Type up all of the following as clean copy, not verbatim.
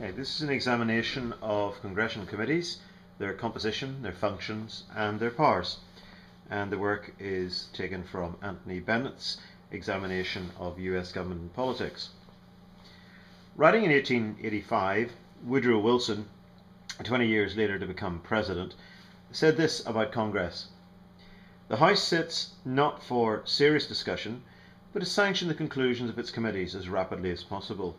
Okay, this is an examination of congressional committees, their composition, their functions and their powers. And the work is taken from Anthony Bennett's examination of US government and politics. Writing in 1885, Woodrow Wilson, 20 years later to become president, said this about Congress: "The House sits not for serious discussion, but to sanction the conclusions of its committees as rapidly as possible.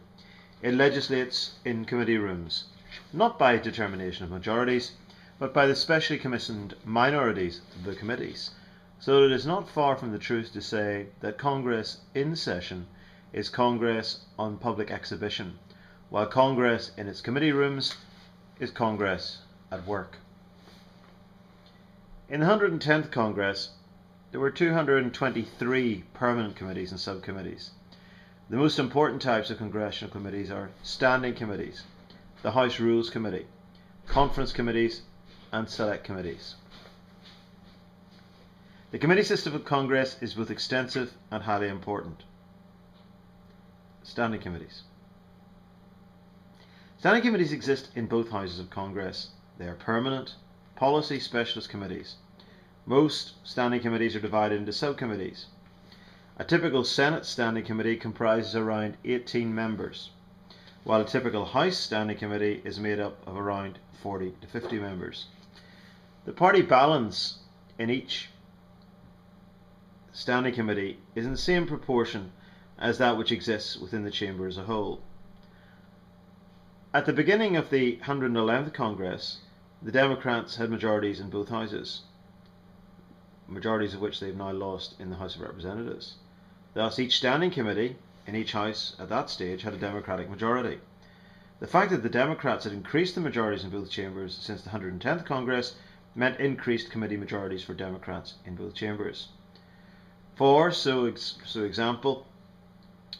It legislates in committee rooms, not by determination of majorities, but by the specially commissioned minorities of the committees, so that it is not far from the truth to say that Congress in session is Congress on public exhibition, while Congress in its committee rooms is Congress at work." In the 110th Congress, there were 223 permanent committees and subcommittees. The most important types of congressional committees are standing committees, the House Rules Committee, conference committees, and select committees. The committee system of Congress is both extensive and highly important. Standing committees. Standing committees exist in both houses of Congress. They are permanent, policy specialist committees. Most standing committees are divided into subcommittees. A typical Senate standing committee comprises around 18 members, while a typical House standing committee is made up of around 40 to 50 members. The party balance in each standing committee is in the same proportion as that which exists within the chamber as a whole. At the beginning of the 111th Congress, the Democrats had majorities in both houses, majorities of which they have now lost in the House of Representatives. Thus, each standing committee in each house at that stage had a Democratic majority. The fact that the Democrats had increased the majorities in both chambers since the 110th Congress meant increased committee majorities for Democrats in both chambers. Example,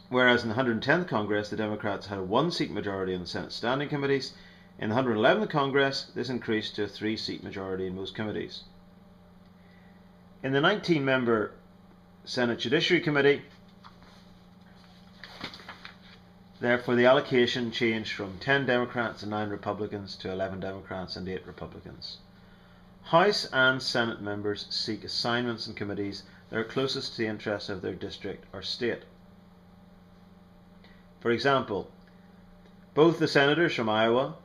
whereas in the 110th Congress the Democrats had a one-seat majority in the Senate standing committees, in the 111th Congress this increased to a three-seat majority in most committees. In the 19-member Senate Judiciary Committee, therefore, the allocation changed from 10 Democrats and 9 Republicans to 11 Democrats and 8 Republicans. House and Senate members seek assignments in committees that are closest to the interests of their district or state. For example, both the senators from Iowa,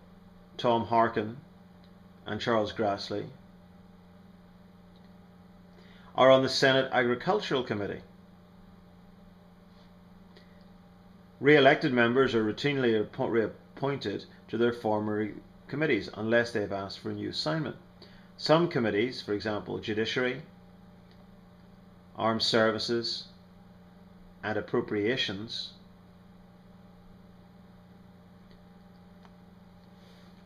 Tom Harkin and Charles Grassley, are on the Senate Agricultural Committee. Re-elected members are routinely reappointed to their former committees unless they have asked for a new assignment. Some committees, for example Judiciary, Armed Services and Appropriations,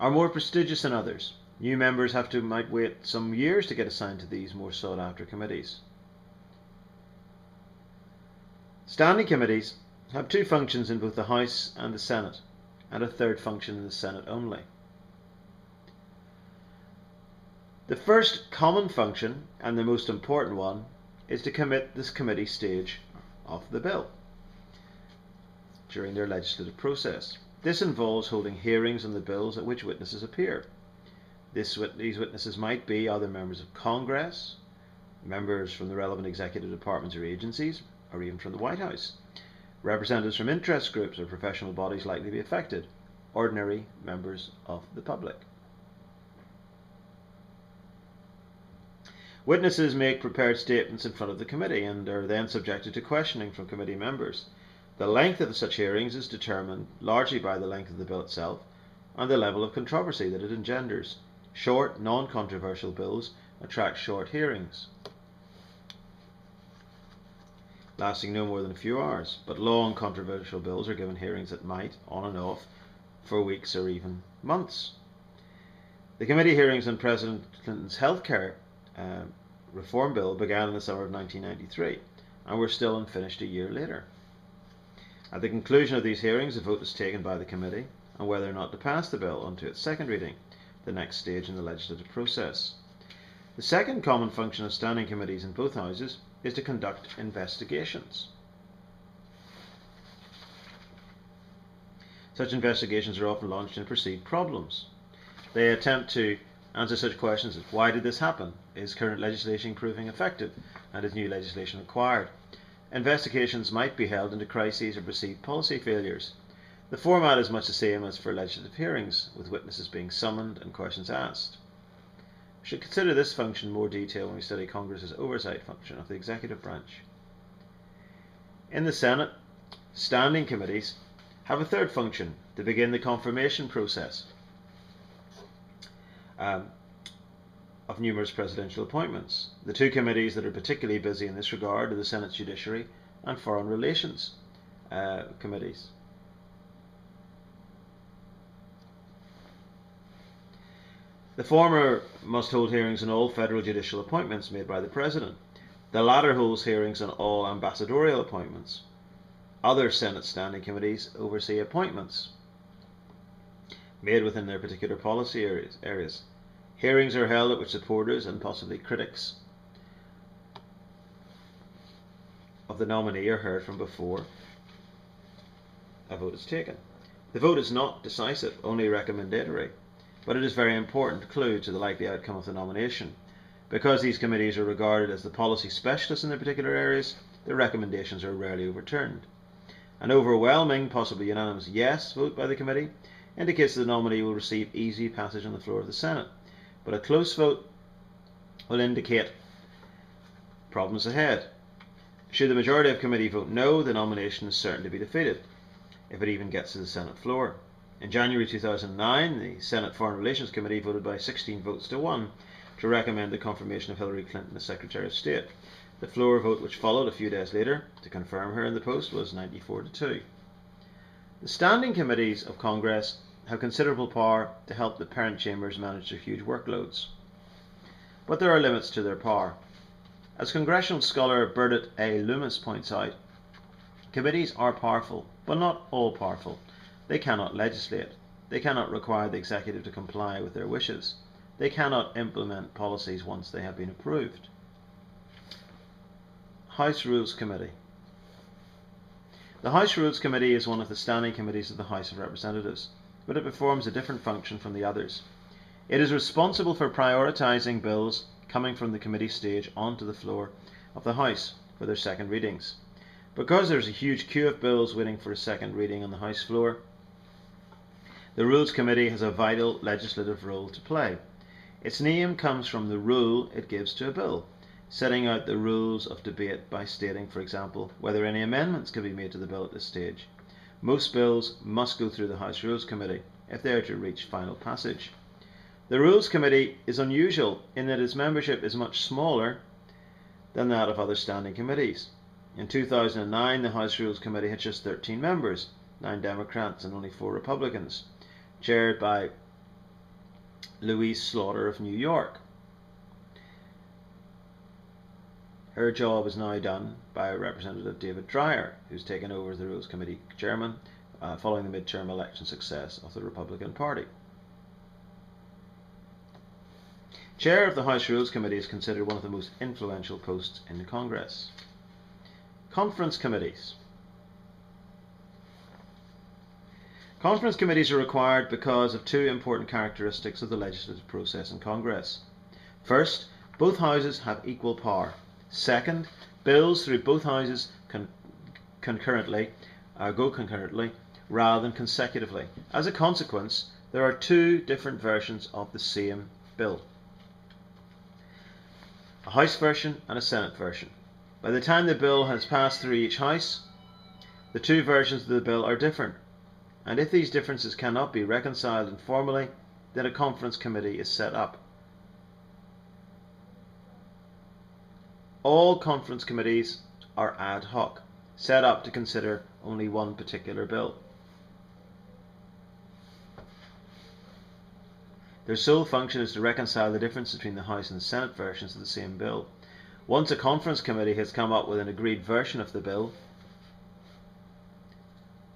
are more prestigious than others. New members might wait some years to get assigned to these more sought after committees. Standing committees have two functions in both the House and the Senate, and a third function in the Senate only. The first common function, and the most important one, is to commit this committee stage of the bill during their legislative process. This involves holding hearings on the bills at which witnesses appear. These witnesses might be other members of Congress, members from the relevant executive departments or agencies, or even from the White House, representatives from interest groups or professional bodies likely to be affected, ordinary members of the public. Witnesses make prepared statements in front of the committee and are then subjected to questioning from committee members. The length of such hearings is determined largely by the length of the bill itself and the level of controversy that it engenders. Short, non-controversial bills attract short hearings, lasting no more than a few hours, but long, controversial bills are given hearings that might, on and off, for weeks or even months. The committee hearings on President Clinton's healthcare reform bill began in the summer of 1993 and were still unfinished a year later. At the conclusion of these hearings, a vote is taken by the committee on whether or not to pass the bill onto its second reading, the next stage in the legislative process. The second common function of standing committees in both houses is to conduct investigations. Such investigations are often launched in perceived problems. They attempt to answer such questions as why did this happen? Is current legislation proving effective? And is new legislation required? Investigations might be held into crises or perceived policy failures. The format is much the same as for legislative hearings, with witnesses being summoned and questions asked. We should consider this function in more detail when we study Congress's oversight function of the executive branch. In the Senate, standing committees have a third function to begin the confirmation process of numerous presidential appointments. The two committees that are particularly busy in this regard are the Senate's Judiciary and Foreign Relations committees. The former must hold hearings on all federal judicial appointments made by the President. The latter holds hearings on all ambassadorial appointments. Other Senate standing committees oversee appointments made within their particular policy areas. Hearings are held at which supporters and possibly critics of the nominee are heard from before a vote is taken. The vote is not decisive, only recommendatory, but it is a very important clue to the likely outcome of the nomination. Because these committees are regarded as the policy specialists in their particular areas, their recommendations are rarely overturned. An overwhelming, possibly unanimous yes vote by the committee indicates that the nominee will receive easy passage on the floor of the Senate, but a close vote will indicate problems ahead. Should the majority of committee vote no, the nomination is certain to be defeated, if it even gets to the Senate floor. In January 2009, the Senate Foreign Relations Committee voted by 16 votes to 1 to recommend the confirmation of Hillary Clinton as Secretary of State. The floor vote which followed a few days later to confirm her in the post was 94 to 2. The standing committees of Congress have considerable power to help the parent chambers manage their huge workloads. But there are limits to their power. As Congressional scholar Bernett A. Loomis points out, committees are powerful, but not all powerful. They cannot legislate. They cannot require the executive to comply with their wishes. They cannot implement policies once they have been approved. House Rules Committee. The House Rules Committee is one of the standing committees of the House of Representatives, but it performs a different function from the others. It is responsible for prioritising bills coming from the committee stage onto the floor of the House for their second readings. Because there is a huge queue of bills waiting for a second reading on the House floor, the Rules Committee has a vital legislative role to play. Its name comes from the rule it gives to a bill, setting out the rules of debate by stating, for example, whether any amendments can be made to the bill at this stage. Most bills must go through the House Rules Committee if they are to reach final passage. The Rules Committee is unusual in that its membership is much smaller than that of other standing committees. In 2009, the House Rules Committee had just 13 members, 9 Democrats and only 4 Republicans, chaired by Louise Slaughter of New York. Her job is now done by Representative David Dreyer, who's taken over as the Rules Committee chairman following the midterm election success of the Republican Party. Chair of the House Rules Committee is considered one of the most influential posts in the Congress. Conference committees. Conference committees are required because of two important characteristics of the legislative process in Congress. First, both houses have equal power. Second, bills through both houses go concurrently rather than consecutively. As a consequence, there are two different versions of the same bill: a House version and a Senate version. By the time the bill has passed through each House, the two versions of the bill are different, and if these differences cannot be reconciled informally, then a conference committee is set up. All conference committees are ad hoc, set up to consider only one particular bill. Their sole function is to reconcile the difference between the House and Senate versions of the same bill. Once a conference committee has come up with an agreed version of the bill,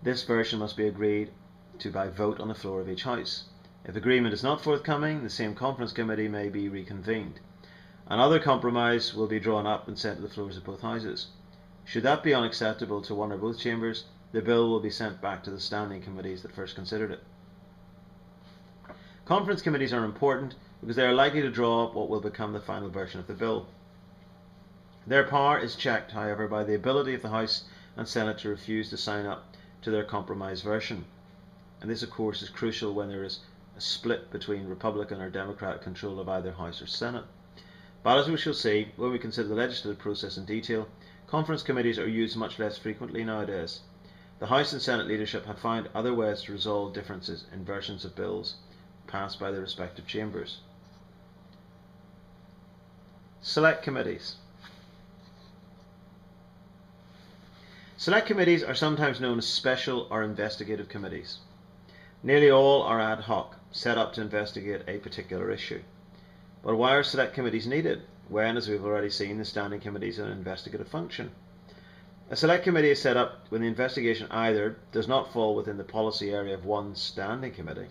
this version must be agreed to by vote on the floor of each House. If agreement is not forthcoming, the same conference committee may be reconvened. Another compromise will be drawn up and sent to the floors of both Houses. Should that be unacceptable to one or both chambers, the bill will be sent back to the standing committees that first considered it. Conference committees are important because they are likely to draw up what will become the final version of the bill. Their power is checked, however, by the ability of the House and Senate to refuse to sign up to their compromise version. And this, of course, is crucial when there is a split between Republican or Democrat control of either House or Senate. But as we shall see when we consider the legislative process in detail, conference committees are used much less frequently nowadays. The House and Senate leadership have found other ways to resolve differences in versions of bills passed by their respective chambers. Select committees. Select committees are sometimes known as special or investigative committees. Nearly all are ad hoc, set up to investigate a particular issue. But why are select committees needed when, as we've already seen, the standing committees have an investigative function? A select committee is set up when the investigation either does not fall within the policy area of one standing committee,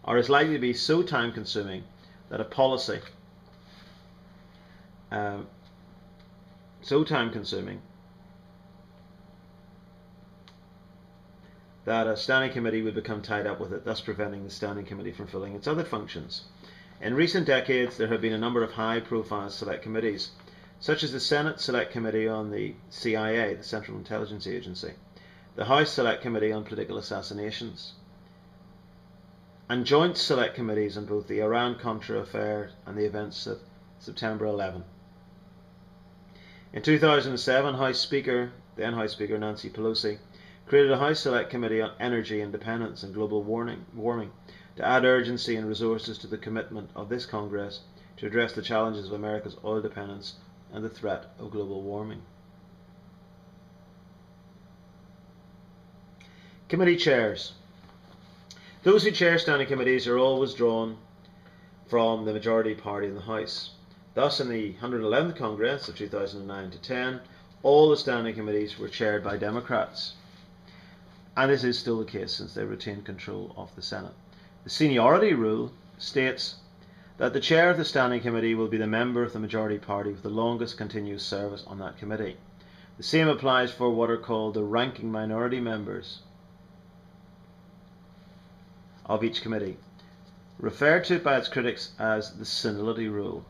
or is likely to be so time consuming that a policy that a standing committee would become tied up with it, thus preventing the standing committee from fulfilling its other functions. In recent decades, there have been a number of high-profile select committees, such as the Senate Select Committee on the CIA, the Central Intelligence Agency, the House Select Committee on Political Assassinations, and joint select committees on both the Iran-Contra affair and the events of September 11. In 2007, then House Speaker Nancy Pelosi created a House Select Committee on Energy Independence and Global Warming to add urgency and resources to the commitment of this Congress to address the challenges of America's oil dependence and the threat of global warming. Committee chairs. Those who chair standing committees are always drawn from the majority party in the House. Thus, in the 111th Congress of 2009 to 10, all the standing committees were chaired by Democrats. And this is still the case since they retained control of the Senate. The seniority rule states that the chair of the standing committee will be the member of the majority party with the longest continuous service on that committee. The same applies for what are called the ranking minority members of each committee, referred to by its critics as the senility rule.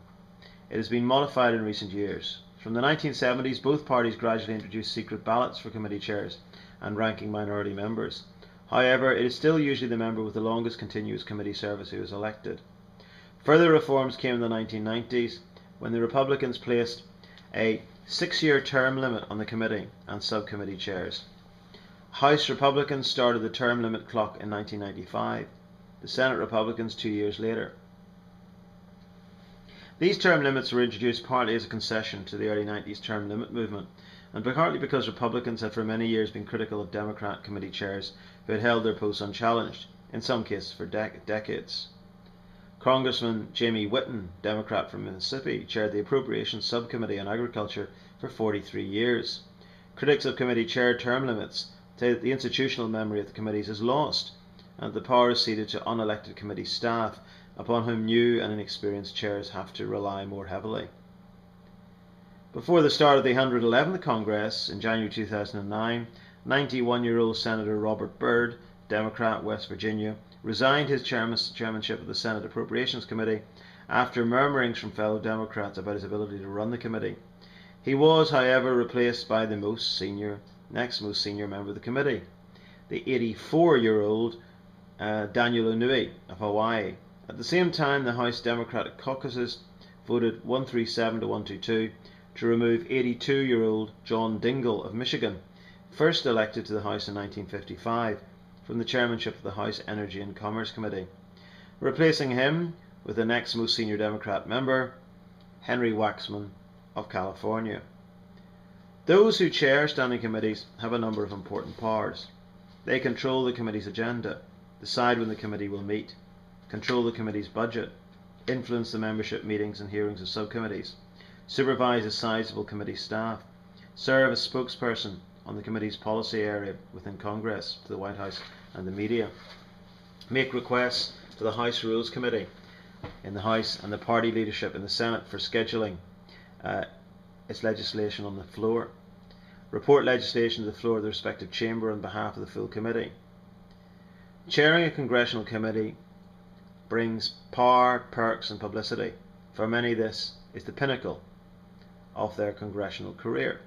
It has been modified in recent years. From the 1970s, both parties gradually introduced secret ballots for committee chairs and ranking minority members. However, it is still usually the member with the longest continuous committee service who is elected. Further reforms came in the 1990s when the Republicans placed a 6-year term limit on the committee and subcommittee chairs. House Republicans started the term limit clock in 1995, the Senate Republicans 2 years later. These term limits were introduced partly as a concession to the early 90s term limit movement, and partly because Republicans had for many years been critical of Democrat committee chairs who had held their posts unchallenged, in some cases for decades. Congressman Jamie Whitten, Democrat from Mississippi, chaired the Appropriations Subcommittee on Agriculture for 43 years. Critics of committee chair term limits say that the institutional memory of the committees is lost and the power is ceded to unelected committee staff upon whom new and inexperienced chairs have to rely more heavily. Before the start of the 111th Congress in January 2009, 91-year-old Senator Robert Byrd, Democrat, West Virginia, resigned his chairmanship of the Senate Appropriations Committee after murmurings from fellow Democrats about his ability to run the committee. He was, however, replaced by the next most senior member of the committee, the 84-year-old Daniel Inouye of Hawaii. At the same time, the House Democratic caucuses voted 137 to 122 to remove 82-year-old John Dingell of Michigan, first elected to the House in 1955, from the chairmanship of the House Energy and Commerce Committee, replacing him with the next most senior Democrat member, Henry Waxman of California. Those who chair standing committees have a number of important powers. They control the committee's agenda, decide when the committee will meet, control the committee's budget, influence the membership meetings and hearings of subcommittees, supervise a sizable committee staff, serve as spokesperson on the committee's policy area within Congress to the White House and the media, make requests to the House Rules Committee in the House and the party leadership in the Senate for scheduling its legislation on the floor, report legislation to the floor of the respective chamber on behalf of the full committee. Chairing a congressional committee brings power, perks and publicity. For many this is the pinnacle of their congressional career.